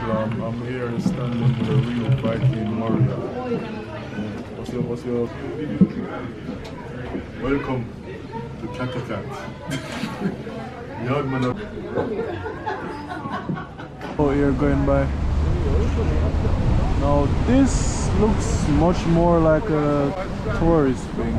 I'm here standing with a real Viking warrior. What's your welcome to Katakat. Yardman. Oh, you're going by. Now this looks much more like a tourist thing.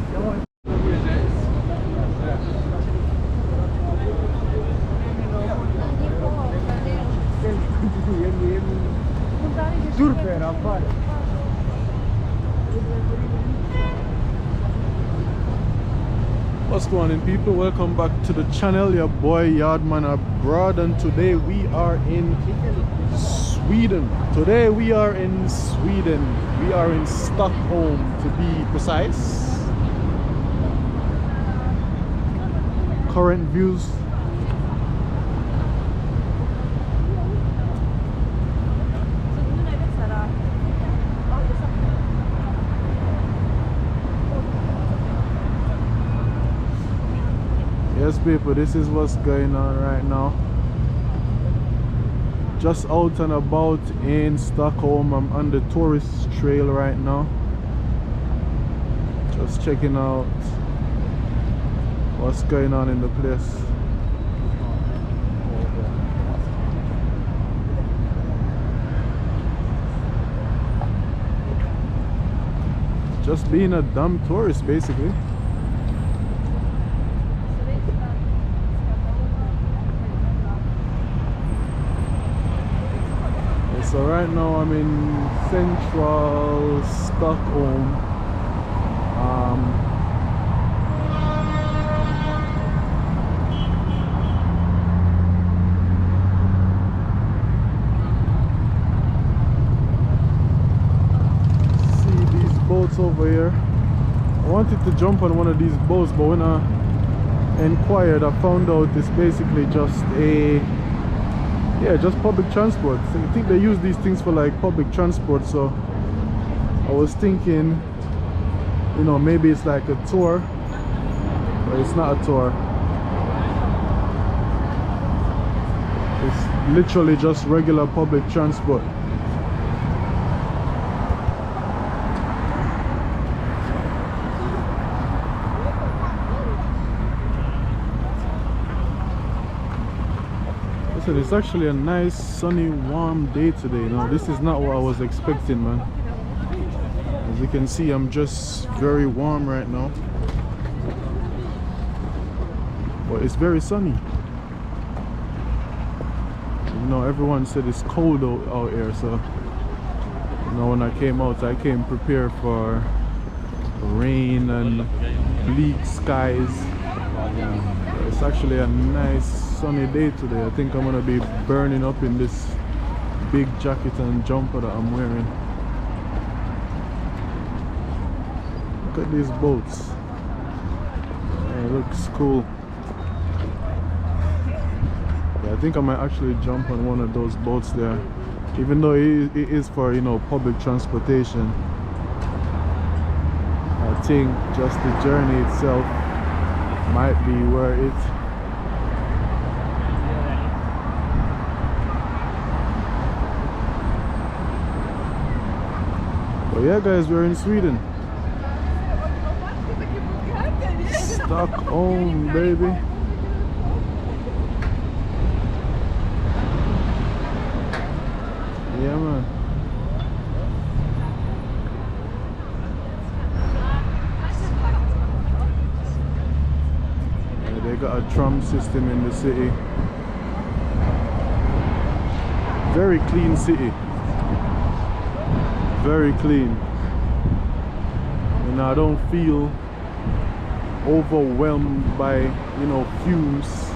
What's going on, people? Welcome back to the channel. Your boy Yardman abroad, and today we are in Sweden. Today we are in Sweden. We are in Stockholm, to be precise. Current views. Yes, people, this is what's going on right now. Just out and about in Stockholm. I'm on the tourist trail right now. Just checking out what's going on in the place. Just being a dumb tourist, basically. So right now I'm in central Stockholm. See these boats over here. I wanted to jump on one of these boats, but when I inquired, I found out it's basically just just public transport. So I think they use these things for like public transport, so I was thinking, you know, maybe it's like a tour, but it's not a tour. It's literally just regular public transport. It's actually a nice sunny warm day today. Now this is not what I was expecting, man. As you can see, I'm just very warm right now, but it's very sunny. You know, everyone said it's cold out here, so you know, when I came out, I came prepared for rain and bleak skies. It's actually a nice sunny day today. I think I'm gonna be burning up in this big jacket and jumper that I'm wearing. Look at these boats. It looks cool. Yeah, I think I might actually jump on one of those boats there, even though it is for, you know, public transportation. I think just the journey itself might be worth it. But yeah, guys, we're in Sweden. Stockholm, baby. Yeah, man. They got a tram system in the city. Very clean city. Very clean. And I don't feel overwhelmed by, you know, fumes.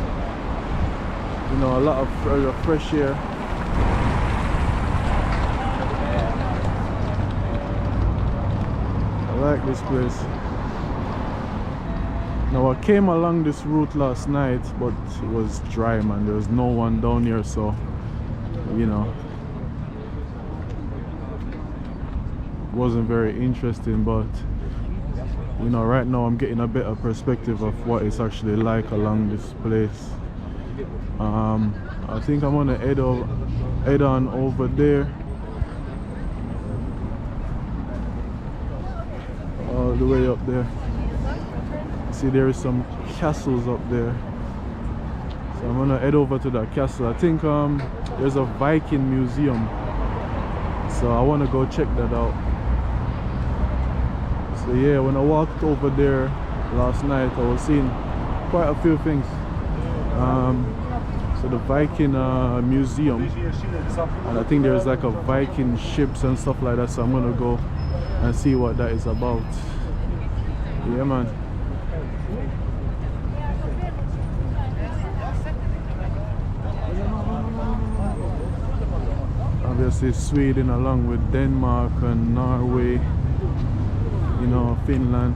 You know, a lot of fresh air. I like this place. Now I came along this route last night, but it was dry, man. There was no one down here, so you know, it wasn't very interesting. But you know, right now I'm getting a better perspective of what it's actually like along this place. I think I'm gonna head head on over there. All the way up there. See, there is some castles up there. So I'm gonna head over to that castle. I think there's a Viking museum. So I wanna go check that out. So yeah, when I walked over there last night, I was seeing quite a few things. So the Viking museum, and I think there's like a Viking ships and stuff like that. So I'm gonna go and see what that is about. Yeah, man. Obviously Sweden along with Denmark and Norway, you know, Finland,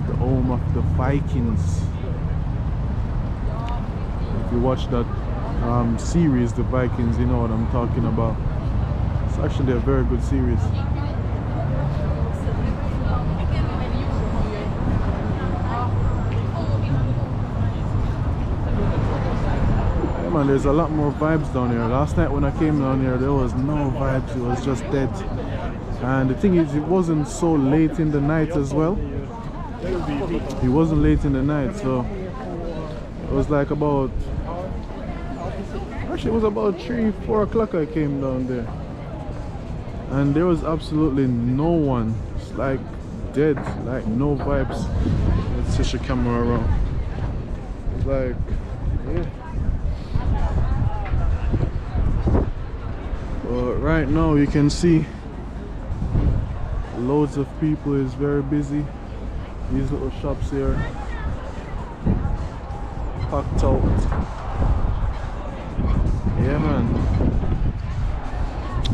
the home of the Vikings. If you watch that series, The Vikings, you know what I'm talking about. It's actually a very good series. Man, there's a lot more vibes down here. Last night when I came down here, there was no vibes. It was just dead. And the thing is, it wasn't so late in the night as well. It wasn't late in the night, so it was like about, actually it was about 3-4 o'clock I came down there, and there was absolutely no one. It's like dead, like no vibes. Let's switch the camera around. It's like, yeah. But right now you can see loads of people. Is very busy. These little shops here packed out. Yeah, man.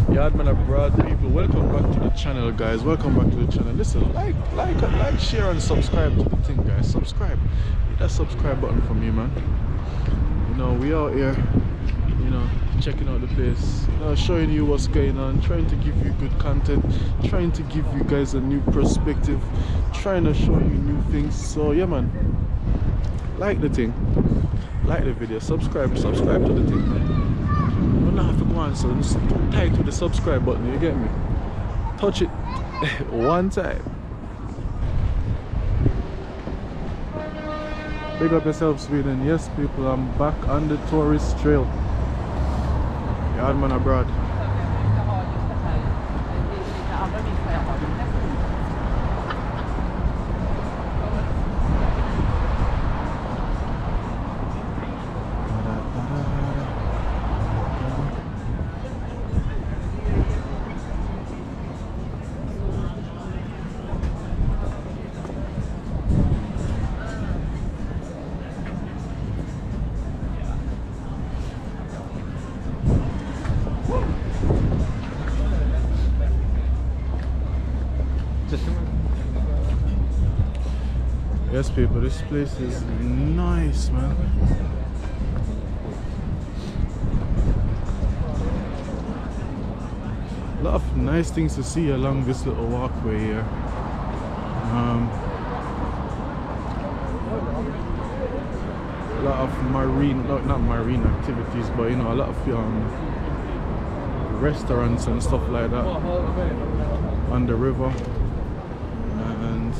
Yardman abroad people, welcome back to the channel, guys. Welcome back to the channel. Listen, like, share and subscribe to the thing, guys. Subscribe. Hit that subscribe button for me, man. You know, we out here, you know, checking out the place, you know, showing you what's going on, trying to give you good content, trying to give you guys a new perspective, trying to show you new things. So yeah, man, like the thing, like the video, subscribe to the thing, man. You don't have to go on, so just tight with the subscribe button, you get me? Touch it one time. Big up yourself, Sweden. Yes, people, I'm back on the tourist trail. Yardman abroad. Yes, people, this place is nice, man. A lot of nice things to see along this little walkway here. A lot of marine, not marine activities, but you know, a lot of restaurants and stuff like that on the river. And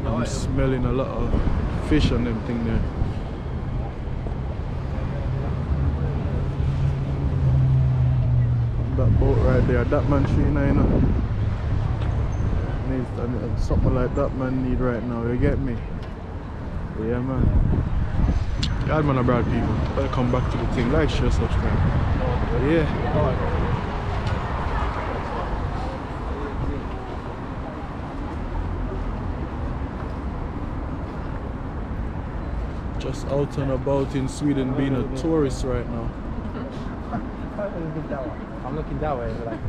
I'm smelling a lot of fish on them thing there. That boat right there, that man Trina, you know. Needs something like that man need right now, you get me? Yeah, man. Yardman abroad people, welcome back to the thing. Like, share, subscribe. Yeah. Just out and about in Sweden, being a tourist right now. I'm looking that way. Like.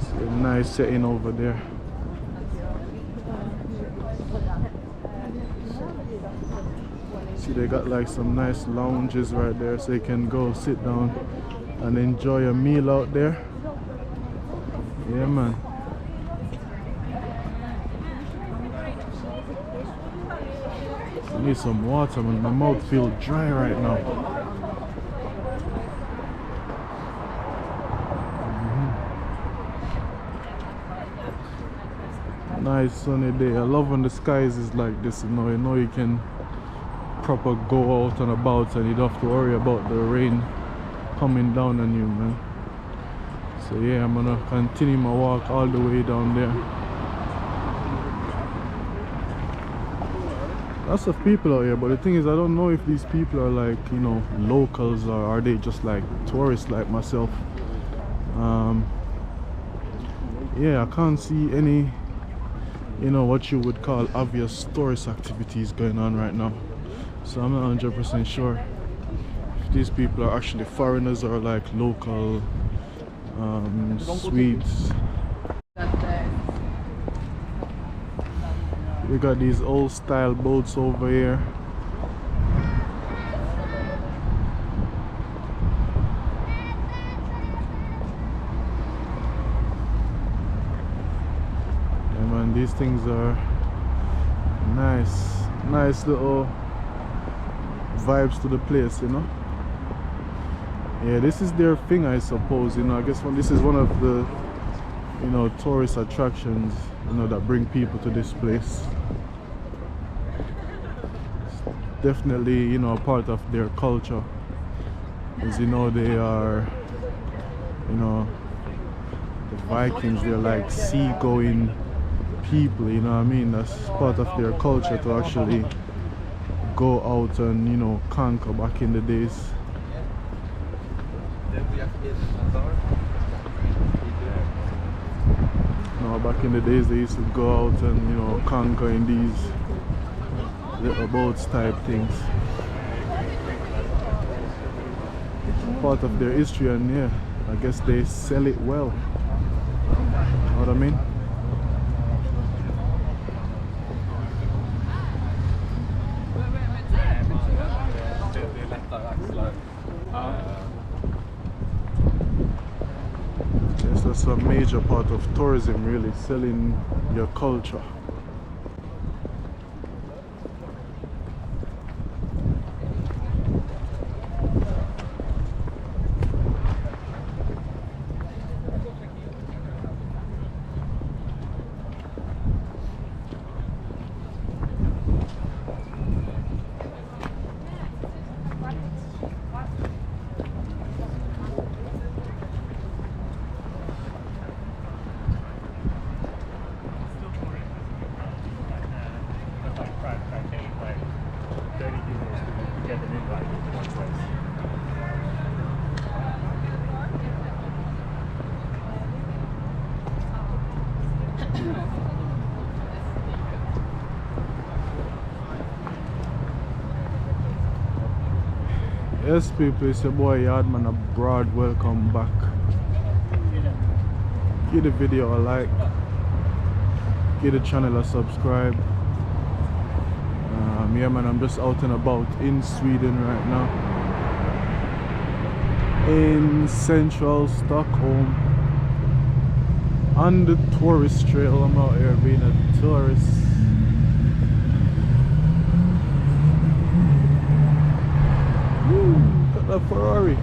See a nice setting over there. See, they got like some nice lounges right there, so you can go sit down and enjoy a meal out there. Yeah, man. I need some water, man. My mouth feels dry right now. Nice sunny day. I love when the skies is like this, you know. You know you can proper go out and about and you don't have to worry about the rain coming down on you, man. So yeah, I'm gonna continue my walk all the way down there. Lots of people out here, but the thing is, I don't know if these people are like, you know, locals, or are they just like tourists like myself. Yeah, I can't see any, you know, what you would call obvious tourist activities going on right now. So I'm not 100% sure if these people are actually foreigners or like local Swedes. We got these old style boats over here. Yeah, man, these things are nice little vibes to the place, you know. Yeah, this is their thing, I suppose, you know. I guess this is one of the, you know, tourist attractions, you know, that bring people to this place. It's definitely, you know, a part of their culture, as you know, they are, you know, the Vikings, they're like sea-going people, you know what I mean. That's part of their culture to actually go out and, you know, conquer back in the days. No, back in the days they used to go out and, you know, conquer in these little boats type things. Part of their history, and yeah, I guess they sell it well. Know what I mean? Yes, that's a major part of tourism, really, selling your culture. Yes, people, it's your boy Yardman abroad. Welcome back. Give the video a like, give the channel a subscribe. Yeah, man, I'm just out and about in Sweden right now, in central Stockholm, on the tourist trail. I'm out here being a tourist. Woo, got that Ferrari.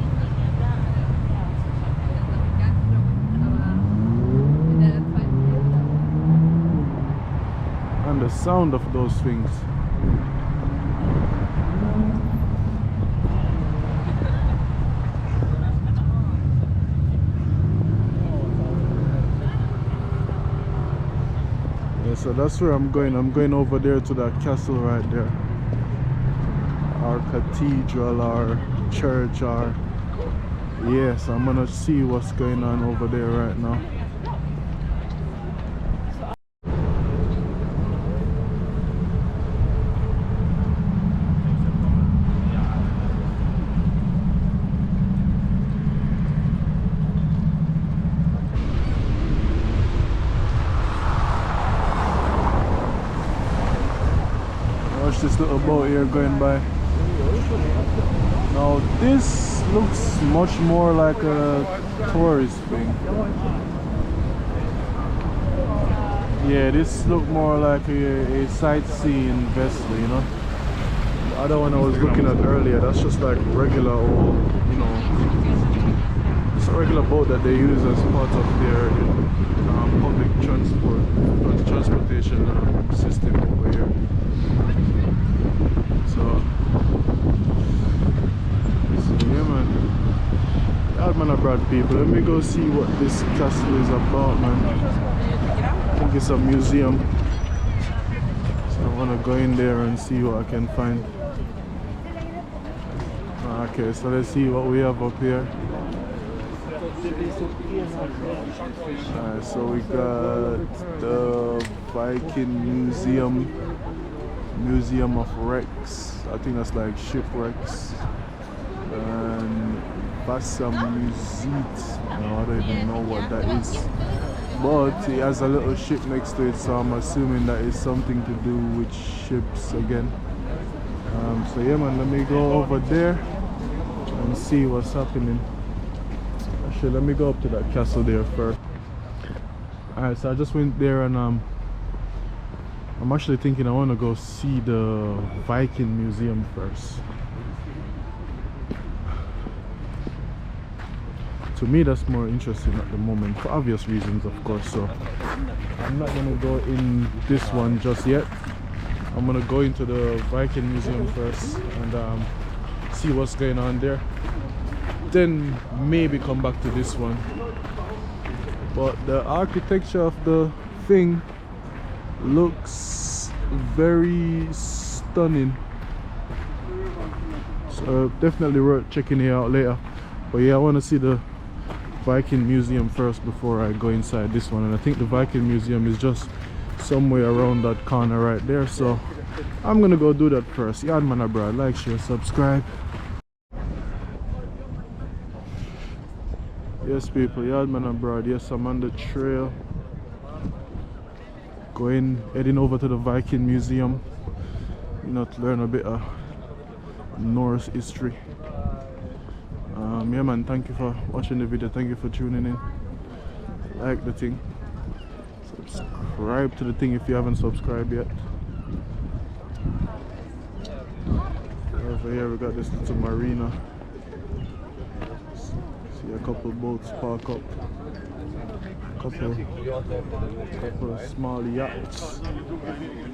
And the sound of those things. Yeah, so that's where I'm going. I'm going over there to that castle right there. Our cathedral, our church, our... Yes, I'm gonna see what's going on over there right now. Watch this little boat here going by. Now this looks much more like a tourist thing. Yeah, this look more like a sightseeing vessel, you know. The other one I was looking at earlier, that's just like regular old, you know, it's a regular boat that they use as part of their public transportation system over here. So yeah, man. Yeah, man, I brought people. Let me go see what this castle is about, man. I think it's a museum. So I want to go in there and see what I can find. Okay, so let's see what we have up here. So we got the Viking Museum of Wrecks. I think that's like shipwrecks. And Vasa Museet. No, I don't even know what that is. But it has a little ship next to it, so I'm assuming that is something to do with ships again. So yeah, man, let me go over there and see what's happening. Actually, let me go up to that castle there first. Alright, so I just went there and I'm actually thinking I want to go see the Viking Museum first. To me, that's more interesting at the moment, for obvious reasons, of course. So I'm not going to go in this one just yet. I'm going to go into the Viking Museum first and see what's going on there. Then maybe come back to this one. But the architecture of the thing looks very stunning. So definitely worth checking it out later. But yeah, I want to see the Viking Museum first before I go inside this one. And I think the Viking Museum is just somewhere around that corner right there. So I'm gonna go do that first. Yard man abroad, like, share, subscribe. Yes people, Yard man abroad. Yes, I'm on the trail heading over to the Viking Museum, you know, to learn a bit of Norse history. Yeah man, thank you for watching the video, thank you for tuning in. Like the thing, subscribe to the thing if you haven't subscribed yet. Over here we got this little marina. See a couple boats park up, couple of small yachts.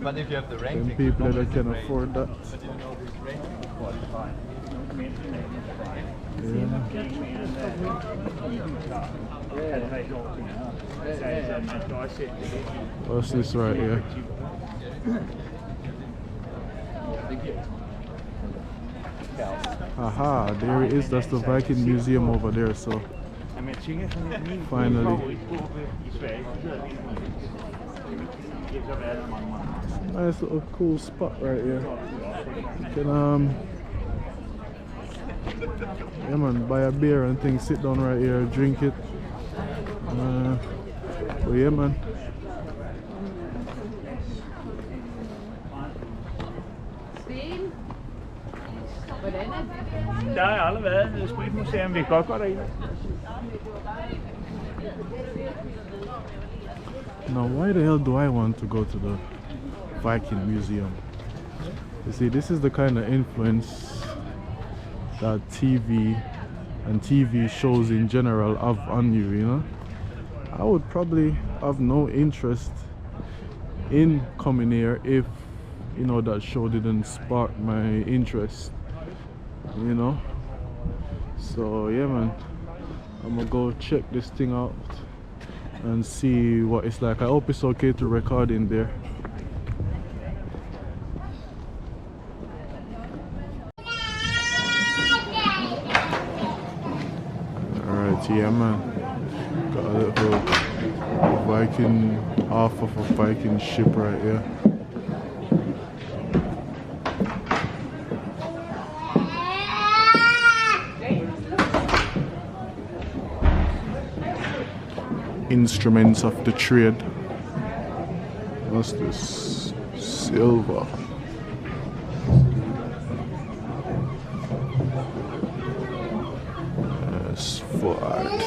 But if you have the rank, and people that can afford that. Yeah. What's this right here? Aha, there it is. That's the Viking Museum over there. So finally, nice little cool spot right here. You can yeah man, buy a beer and things, sit down right here, drink it. But yeah man. Der har aldrig været et spritmuseum, vi kan godt gå derind. Now why the hell do I want to go to the Viking Museum? You see, this is the kind of influence that TV and TV shows in general have on you, you know. I would probably have no interest in coming here if, you know, that show didn't spark my interest, you know. So yeah man, I'm gonna go check this thing out and see what it's like. I hope it's okay to record in there. Alright, yeah man, got a little Viking, half of a Viking ship right here. Instruments of the trade. What's this? Silver. Sword.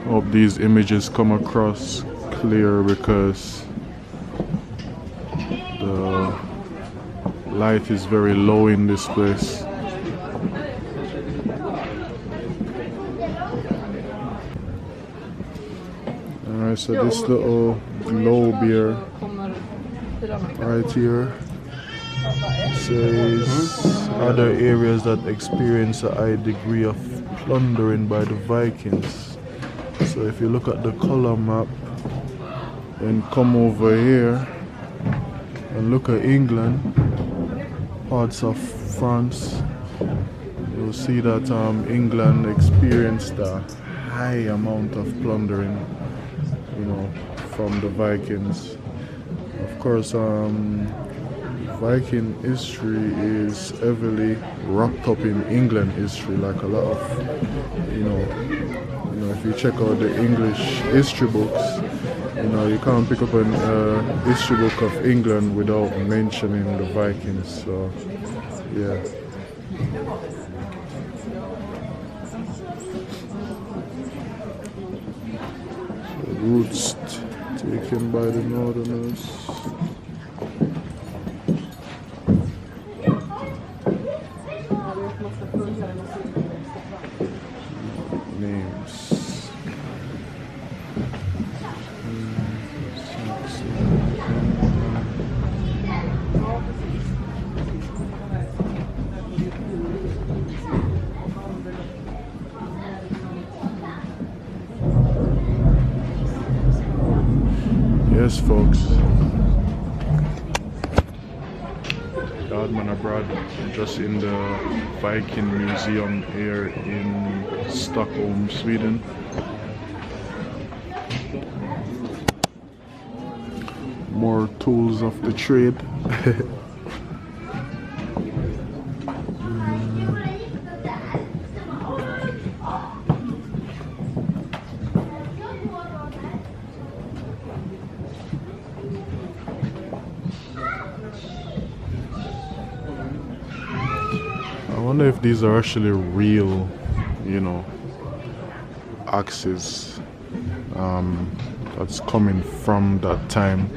Hope these images come across clear because the light is very low in this place. Alright, so this little globe here, right here, says other areas that experience a high degree of plundering by the Vikings. So if you look at the color map and come over here and look at England, parts of France, you'll see that England experienced a high amount of plundering, you know, from the Vikings. Of course, Viking history is heavily wrapped up in England history, like a lot of, you know, if you check out the English history books, you know, you can't pick up a history book of England without mentioning the Vikings. So, yeah. So, routes taken by the Northerners. Names. Yes, folks. Godman abroad, just in the Viking Museum here in Stockholm, Sweden. More tools of the trade. I wonder if these are actually real, you know, axes that's coming from that time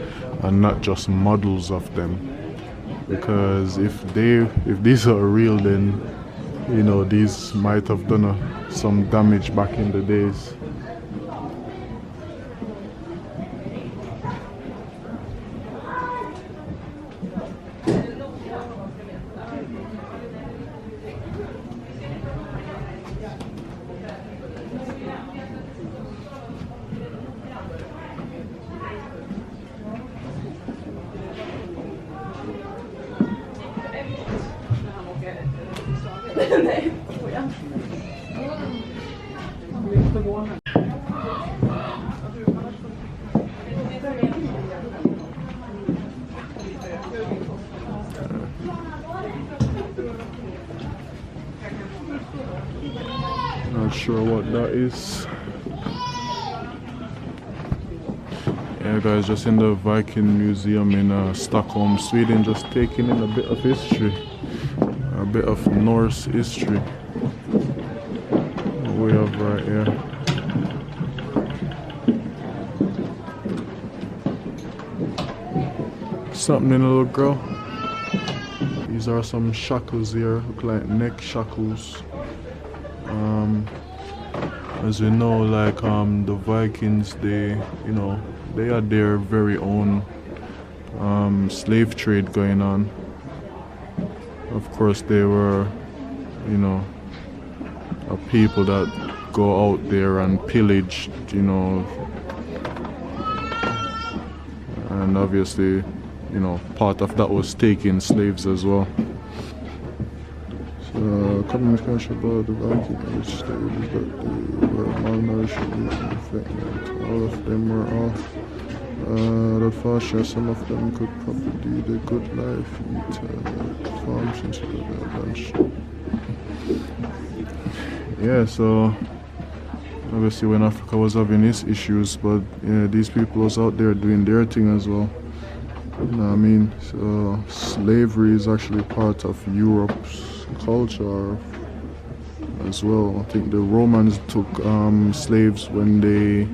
and not just models of them. Because if these are real, then, you know, these might have done some damage back in the days. Not sure what that is. Yeah, guys, just in the Viking Museum in Stockholm, Sweden, just taking in a bit of history, a bit of Norse history. We have right here. Something in a little girl. These are some shackles here, look like neck shackles. As we know, like the Vikings, they had their very own slave trade going on. Of course, they were, you know, a people that go out there and pillage, you know, and obviously, you know, part of that was taking slaves as well. So, coming about the Viking age stated that they were malnourished and infected. All of them were off. Unfortunately, some of them could probably lead a good life, eat farms instead of their lunch. Yeah, so obviously when Africa was having its issues, but yeah, these people was out there doing their thing as well. You know what I mean? So slavery is actually part of Europe's culture, as well. I think the Romans took slaves when they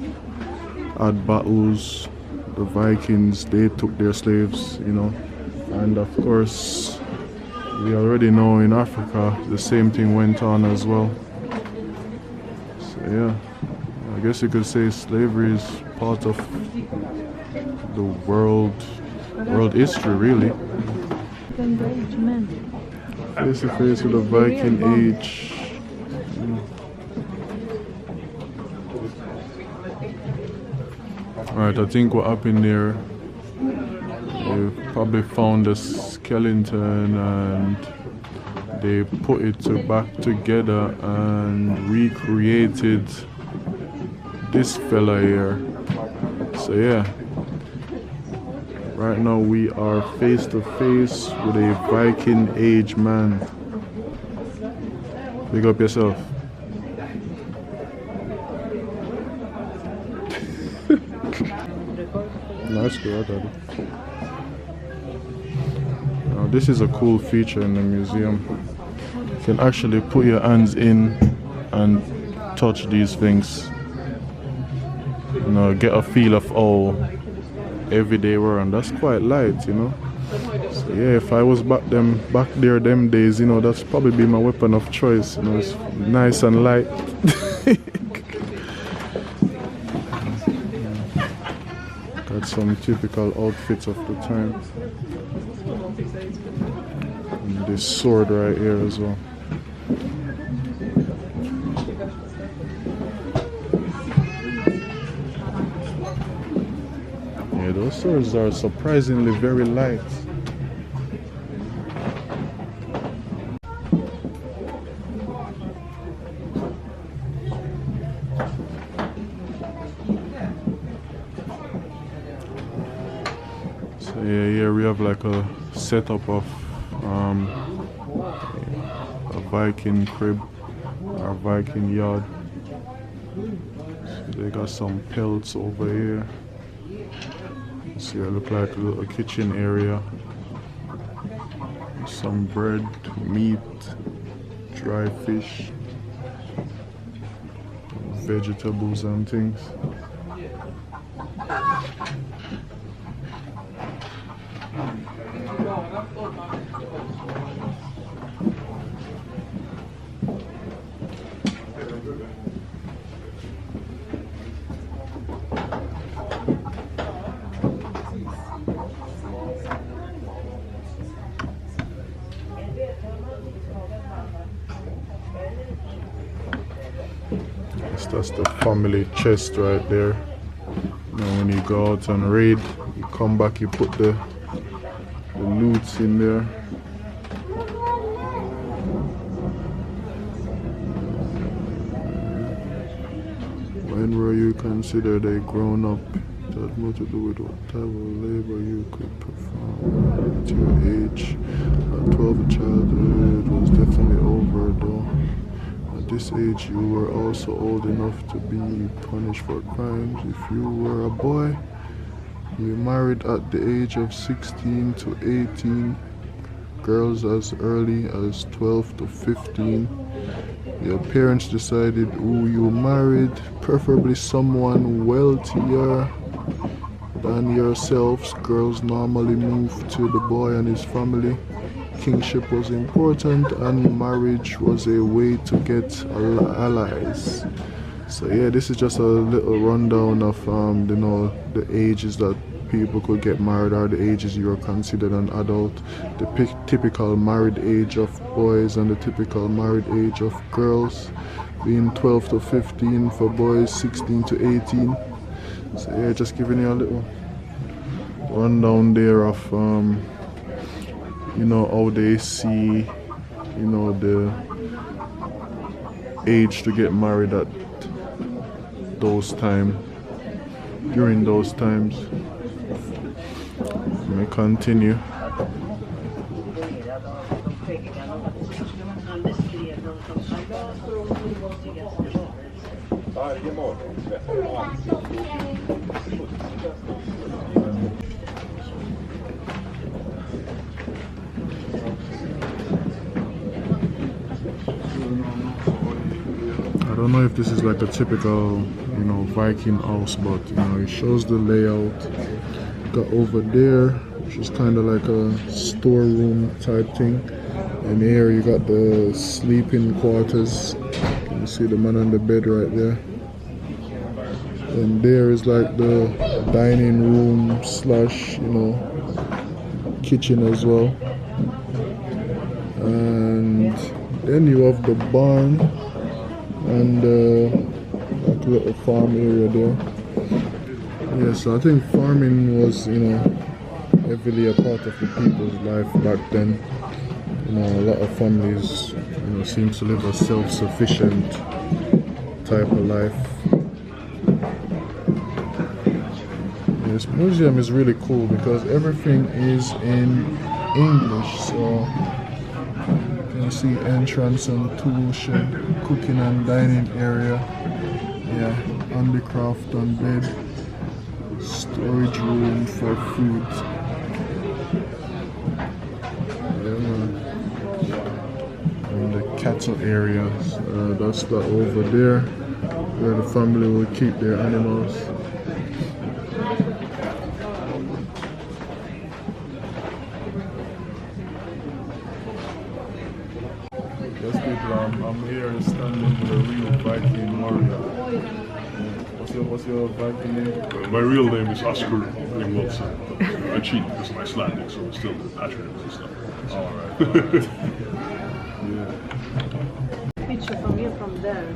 had battles. The Vikings, they took their slaves, you know. And of course, we already know in Africa the same thing went on as well. So yeah, I guess you could say slavery is part of the world history, really. Face to face with the Viking age. Alright, I think what happened there, they probably found a skeleton and they put it back together and recreated this fella here. So yeah, right now we are face to face with a Viking age man. Big up yourself. Nice girl, Daddy. Now this is a cool feature in the museum. You can actually put your hands in and touch these things. You know, get a feel of how heavy they were, and that's quite light, you know. So yeah, if I was back there them days, you know, that's probably be my weapon of choice. You know, it's nice and light. Got some typical outfits of the time. And this sword right here as well. Yeah, those swords are surprisingly very light. So yeah, here we have like a setup of a Viking crib or Viking yard. So they got some pelts over here. See, it look like a little kitchen area. Some bread, meat, dry fish, vegetables and things. That's the family chest right there. Now when you go out and raid, you come back, you put the loots in there. When were you considered a grown-up? It had more to do with what type of labor you could perform at your age. At 12, a childhood was definitely over though. At this age, you were also old enough to be punished for crimes. If you were a boy, you married at the age of 16 to 18. Girls as early as 12 to 15. Your parents decided who you married, preferably someone wealthier than yourselves. Girls normally moved to the boy and his family. Kingship was important and marriage was a way to get allies. So yeah, this is just a little rundown of you know, the ages that people could get married or the ages you are considered an adult. The typical married age of boys and the typical married age of girls being 12 to 15 for boys, 16 to 18. So yeah, just giving you a little rundown there of you know, how they see, you know, the age to get married at those times, during those times. Let me continue. don't know if this is like a typical, you know, Viking house, but you know, it shows the layout. Got over there, which is kind of like a storeroom type thing, and here you got the sleeping quarters. You see the man on the bed right there, and there is like the dining room slash, you know, kitchen as well, and then you have the barn and like a little farm area there. Yeah, so I think farming was, you know, heavily a part of the people's life back then. You know, a lot of families, you know, seem to live a self-sufficient type of life. This museum is really cool because everything is in English. So you can see entrance and tool shed, cooking and dining area. Yeah, handicraft and bed, storage room for food. And the cattle area, that's that over there, where the family will keep their animals. Yes, people, I'm here standing with a real Viking warrior. What's your Viking name? My real name is Oscar Wilson. I cheat because I'm Icelandic, so I'm still patriotic and stuff. Alright. Yeah. Picture from you from there.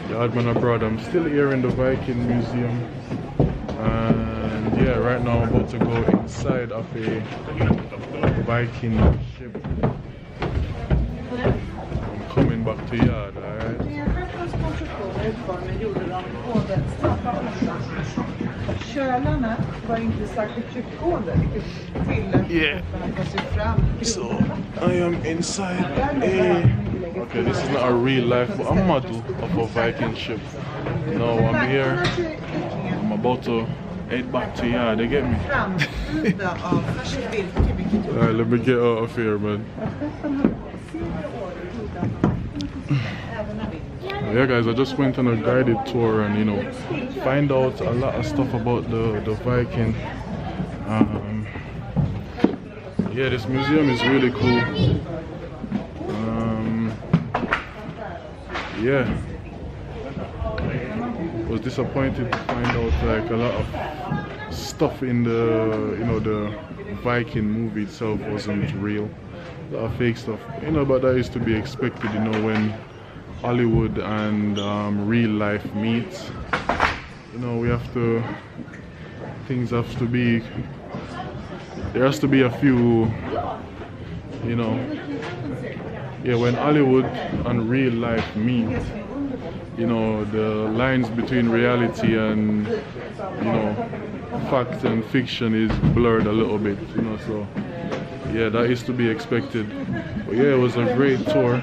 Yeah, man abroad. I'm still here in the Viking Museum. And yeah, right now I'm about to go inside of a Viking ship. I'm coming back to yard, alright? Kölarna var inte särskilt djupgående, vilket till att ta sig fram. So I am inside okay, this is not a real life, but a model of a Viking ship. No, I'm here. I'm about to head back to yard. They get me. Alright, let me get out of here, man. Yeah, guys, I just went on a guided tour and, you know, find out a lot of stuff about the Viking. Yeah, this museum is really cool. Yeah, was disappointed to find out like a lot of stuff in the, you know, the Viking movie itself wasn't real. A lot of fake stuff, you know, but that is to be expected, you know, when Hollywood and real life meet. You know, we have to, things have to be, there has to be a few, you know, yeah, when Hollywood and real life meet, you know, the lines between reality and, you know, fact and fiction is blurred a little bit, you know, so yeah, that is to be expected. But yeah, it was a great tour.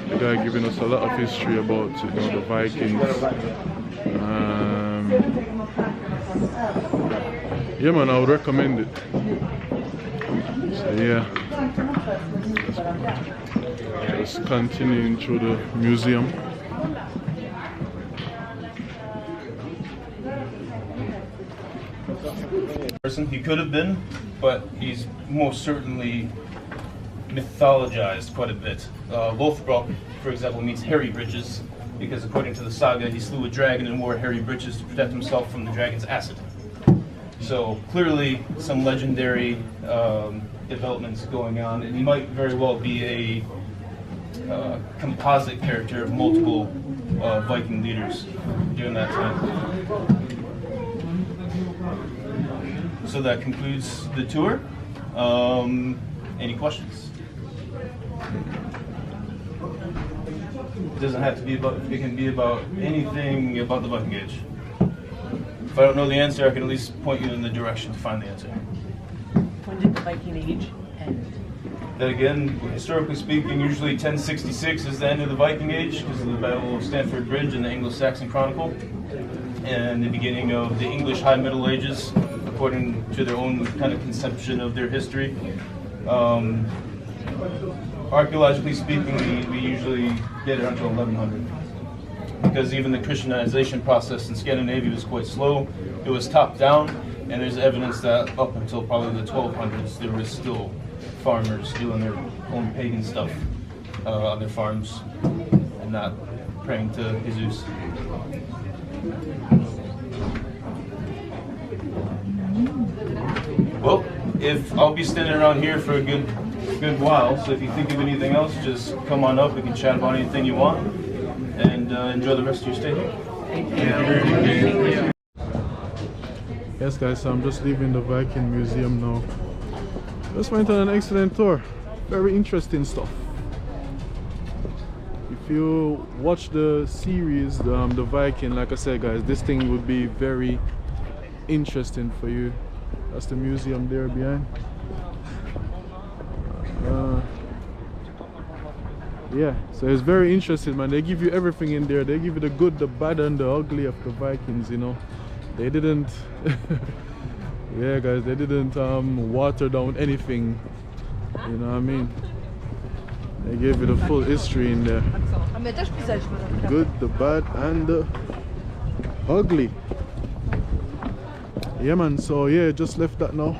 The guy giving us a lot of history about, you know, the Vikings. Yeah, man, I would recommend it. So yeah, just continuing through the museum. Person he could have been, but he's most certainly mythologized quite a bit. Lothbrok, for example, meets hairy breeches because according to the saga, he slew a dragon and wore hairy breeches to protect himself from the dragon's acid. So clearly some legendary developments going on, and he might very well be a composite character of multiple Viking leaders during that time. So that concludes the tour. Any questions? It doesn't have to be about, it can be about anything about the Viking Age. If I don't know the answer, I can at least point you in the direction to find the answer. When did the Viking Age end? Then again, historically speaking, usually 1066 is the end of the Viking Age because of the Battle of Stamford Bridge in the Anglo-Saxon Chronicle, and the beginning of the English High Middle Ages, according to their own kind of conception of their history. archaeologically speaking, we usually get it until 1100. Because even the Christianization process in Scandinavia was quite slow. It was top down, and there's evidence that up until probably the 1200s, there was still farmers doing their own pagan stuff on their farms and not praying to Jesus. Well, if I'll be standing around here for a good while, so if you think of anything else, just come on up. We can chat about anything you want, and enjoy the rest of your stay here. Yes guys, so I'm just leaving the Viking Museum now. Just went on an excellent tour. Very interesting stuff. If you watch the series, the Viking, like I said guys, this thing would be very interesting for you. That's the museum there behind. Yeah, so it's very interesting, man. They give you everything in there. They give you the good, the bad, and the ugly of the Vikings, you know. They didn't yeah guys, they didn't water down anything, you know what I mean. They gave you the full history in there. Good, the bad, and the ugly. Yeah man, so yeah, just left that now.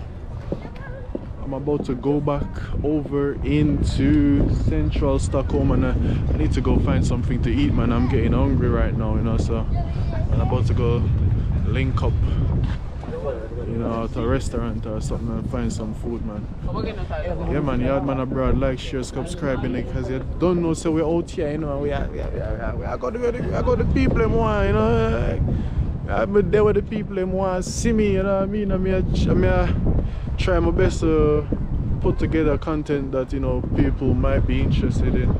I'm about to go back over into central Stockholm, and I need to go find something to eat, man. I'm getting hungry right now, you know, so I'm about to go link up, you know, to a restaurant or something and find some food, man. Yeah man, yard man abroad, like, share, subscribe, because you don't know, so we're out here, you know. I got the people in one, you know. I've been there with the people in one see me, you know what I mean. I'm try my best to put together content that, you know, people might be interested in.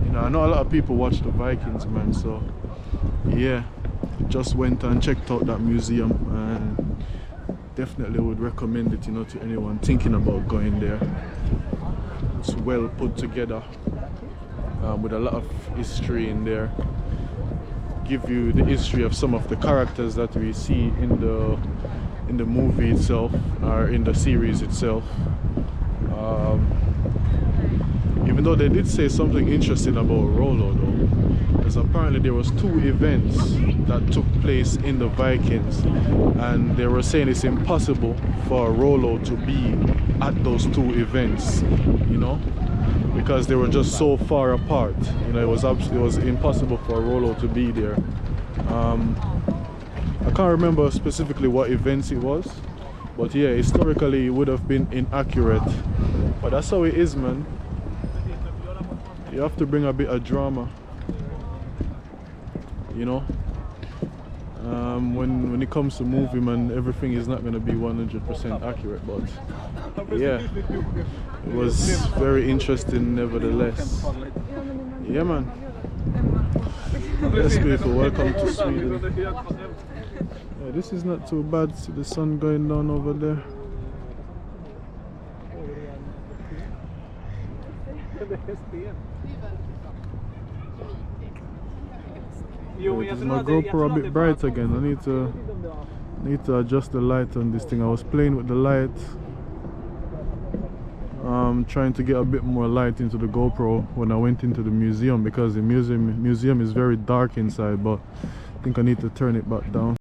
You know, I know a lot of people watch the Vikings, man, so yeah, just went and checked out that museum and definitely would recommend it, you know, to anyone thinking about going there. It's well put together with a lot of history in there. Give you the history of some of the characters that we see in the movie itself, or in the series itself. Even though they did say something interesting about Rollo though, because apparently there was 2 events that took place in the Vikings, and they were saying it's impossible for Rollo to be at those 2 events, you know, because they were just so far apart. You know, it was impossible for Rollo to be there. I can't remember specifically what events it was, but yeah, historically it would have been inaccurate. But that's how it is, man. You have to bring a bit of drama, you know. When it comes to movie, man, everything is not going to be 100% accurate, but yeah, it was very interesting nevertheless. Yeah man. Yes people, welcome to Sweden. Yeah, this is not too bad. See the sun going down over there. Is my GoPro a bit bright again? I need to adjust the light on this thing. I was playing with the light, trying to get a bit more light into the GoPro when I went into the museum, because the museum is very dark inside, but I think I need to turn it back down.